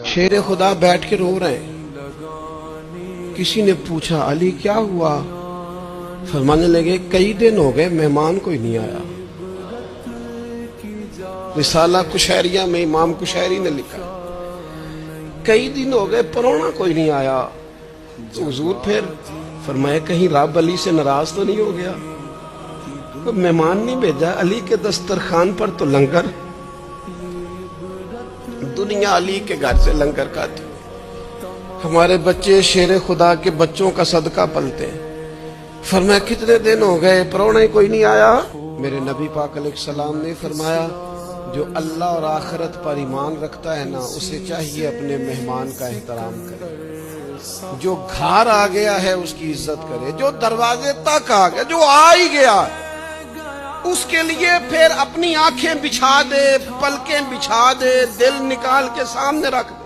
شیر خدا بیٹھ کے رو رہے ہیں. کسی نے پوچھا علی کیا ہوا؟ فرمانے لگے کئی دن ہو گئے مہمان کوئی نہیں آیا. رسالہ کشیریہ میں امام کشیری نے لکھا کئی دن ہو گئے پرونا کوئی نہیں آیا. تو حضور پھر فرمایا کہیں رب علی سے ناراض تو نہیں ہو گیا؟ کوئی مہمان نہیں بھیجا؟ علی کے دسترخوان پر تو لنگر، دنیا علی کے گھر سے لنگر کھاتی. ہمارے بچے شیر خدا کے بچوں کا صدقہ پلتے ہیں. فرمایا کتنے دن ہو گئے پرونا کوئی نہیں آیا؟ میرے نبی پاک علیہ السلام نے فرمایا جو اللہ اور آخرت پر ایمان رکھتا ہے نا اسے چاہیے اپنے مہمان کا احترام کرے. جو گھر آ گیا ہے اس کی عزت کرے، جو دروازے تک آ گیا، جو آ ہی گیا اس کے لیے پھر اپنی آنکھیں بچھا دے، پلکیں بچھا دے، دل نکال کے سامنے رکھ دے.